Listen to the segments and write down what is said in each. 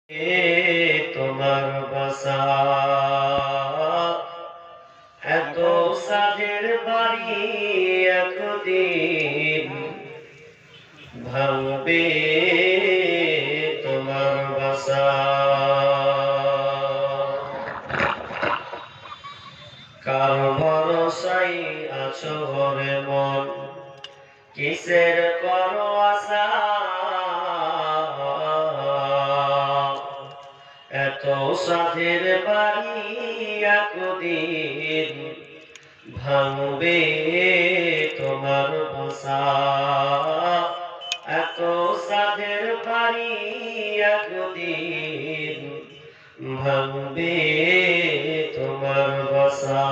তোমার বাসা এত সাধের বাড়ি একদিন ভাঙবে তোমার বাসা। কার ভরসায় আছো ঘরে মন, কিসের করো আশা? এত সাধের বাড়ি একদিন ভাঙবে তোমার বাসা। এত সাধের বাড়ি একদিন ভাঙবে তোমার বাসা।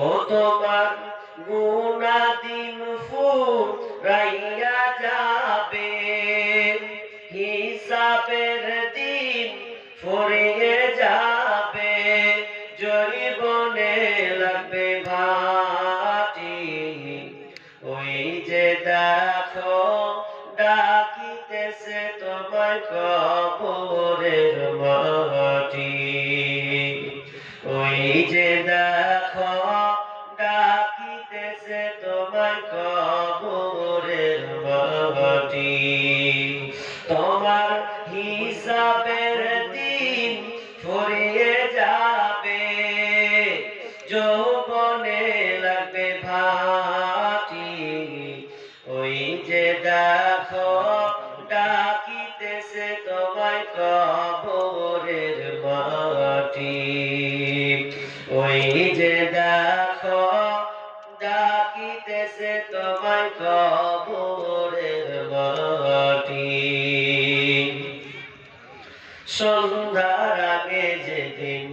ও তোমার গুনাদিন ফুরাইয়া যাবে, হিসাবের দিন ফুরিয়ে যাবে, জৈবনে লাগবে ভাটি। ওই যে দেখো ডাকিতেছে তোমায় কবরের মাটি। ওই যে দেখো ডাকিতেছে তোমায় কবরের মাটি। তোমার হিসাবের দিন ফুরিয়ে যাবে, যৌবনে লাগবে ভাটি। ওই যে দেখো ডাকিতেছে তোমায় কবরের মাটি। ওই যে দেখো ডাকিতেছে তোমায় কবরের মাটি। সন্ধ্যার আগে যেদিন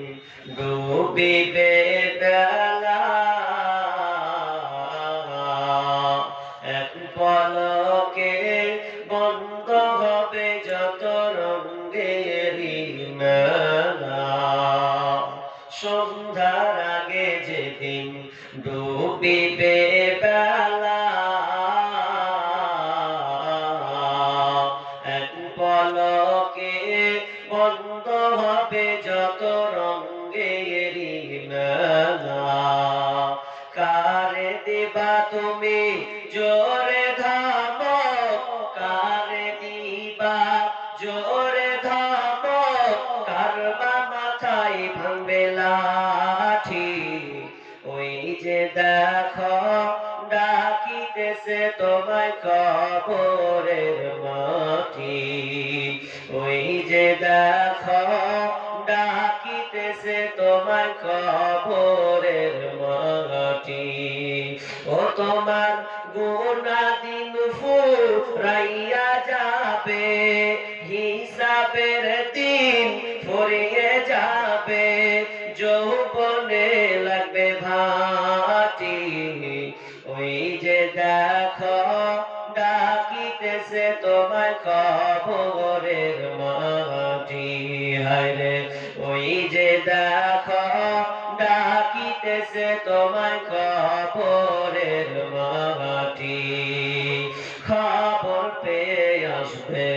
ডুবিবে বেলা, এক পলকে বন্ধ হবে যত রঙেরই মেলা। সন্ধ্যার আগে যেদিন ডুবিবে বেলা, এক পলকে বন্ধ হবে যত রঙেরই মেলা। কারে দিবা তুমি জোরে ধমক, কারে দিবা জোরে ধমক, কারবা মাথায় ভাঙবে লাঠি। ওই যে দেখো ডাকিতেছে তোমায় কবরের মাটি। ওই যে দেখো ডাকিতেছে তোমায় কবরের মাটি। ও তোমার গুনাদিন ফুরাইয়া যাবে, হিসাবের দিন ফুরিয়ে যাবে, যৌবনে লাগবে ভাটি। ওই যে দেখো ডাকিতেছে তোমায় কবরের মাটি। হায়রে ওই যে দেখো ডাকিতেছে তোমায় কবরের মাটি। খবর পেয়ে আসবে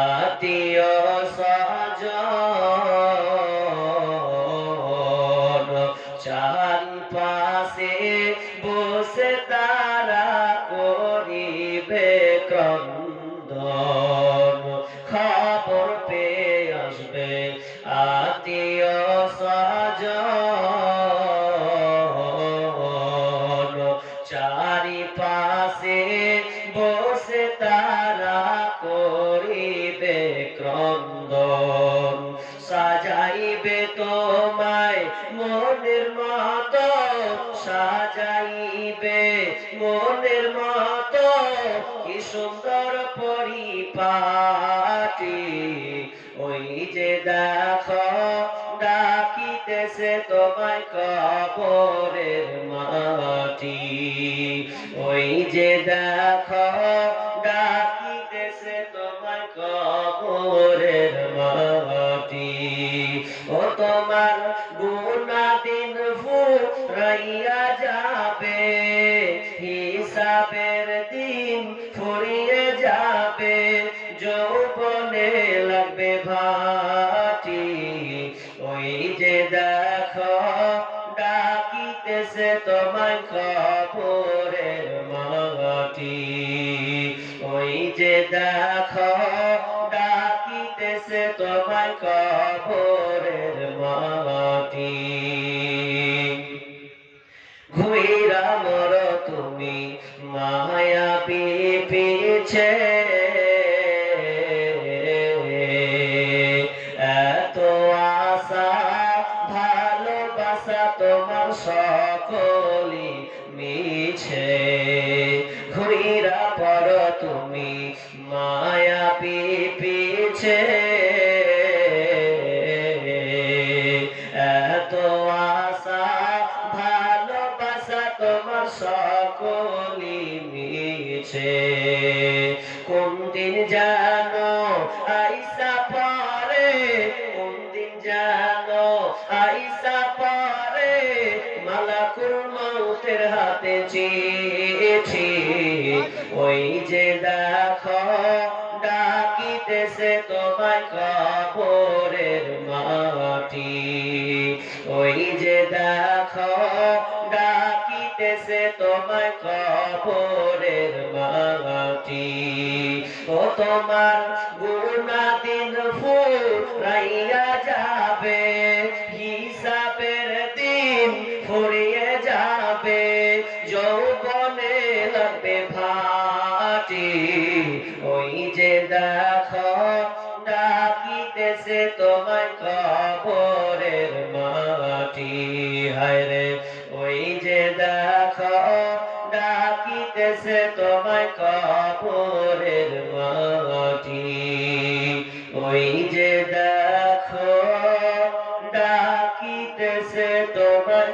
আত্মীয় স্বজন, চারপাশে বসে তারা করিবে ক্রন্দন। খবর পেয়ে আসবে আত্মীয় স্বজন, চারিপাশে বসে তারা করিবে ক্রন্দন। সাজাইবে তোমায় মনের মতো, সাজাইবে মনের মতো, কি সুন্দর পরিপাটি। ওই যে দেখো ডাকিতেছে তোমায় কবরের মাটি। ওই যে দেখো ডাকিতেছে তোমায় কবরের মাটি। ও তোমার গুনাদিন ফুরাইয়া যাবে, হিসাবের দিন ফুরিয়ে যাবে, যৌবনে যে দেখো ডাকিতেছে তোমায় কবরের মাটি। ঘুইরা মর তুমি মায়া পিছে, এত আশা ভালোবাসা তোমার সকলি মিছে। ঘুইরা পর তুমি মায়া পিছে, এত আশা ভালোবাসা তোমার সকলি মিছে। কোন দিন জানো আইসা পরে, কোন দিন জানো আইসা পরে, মালাকুল মউতের হাতে চিঠি। ওই যে দেখো ডাকিতেছে তোমায় কবরের মাটি। ওই যে দেখো ডাকিতেছে তোমায় কবরের মাটি। ও তোমার গুনাহ দিন ফুরাইয়া যাবে, হিসাবের দিন ফুরিয়ে যাবে, যৌবনে লাগবে ভাটি। ওই যে দেখো ডাকিতেছে তোমায় কবরের মাটি। হায়রে ওই যে দেখো ডাকিতেছে তোমায় কবরের মাটি। ওই যে দেখো ডাকিতেছে তোমায়